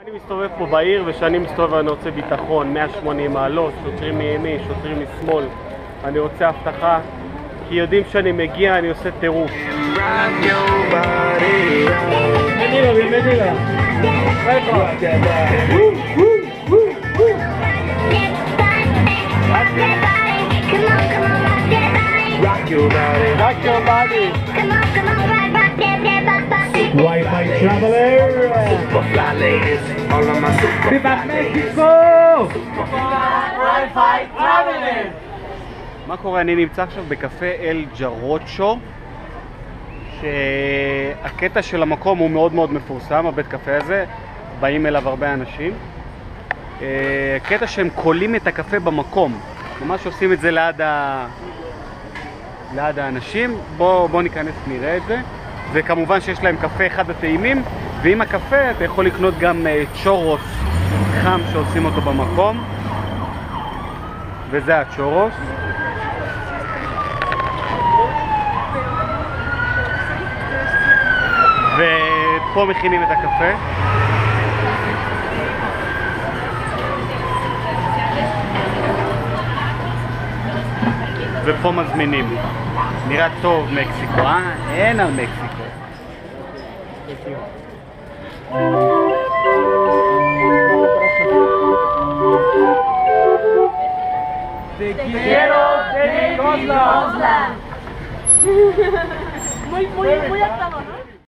אני מסתובב פה בעיר, וכשאני מסתובב אני רוצה ביטחון, 180 מעלות, שוטרים מימין, שוטרים משמאל. אני רוצה הבטחה, כי יודעים שאני מגיע, אני עושה טירוף. Wi-Fi traveler! Viva Mexico! Wi-Fi traveler! מה קורה? אני נמצא עכשיו בקפה אל ג'רוצ'ו, שהקטע של המקום הוא מאוד מאוד מפורסם, הבית קפה הזה, באים אליו הרבה אנשים. הקטע שהם קולים את הקפה במקום, ממש עושים את זה ליד האנשים. בוא ניכנס נראה את זה. וכמובן שיש להם קפה אחד הטעימים, ועם הקפה אתה יכול לקנות גם צ'ורוס חם שעושים אותו במקום, וזה הצ'ורוס. ופה מכינים את הקפה. ופה מזמינים. נראה טוב מקסיקו, אין על מקסיקו. Te quiero, Tecosla. Muy atrás.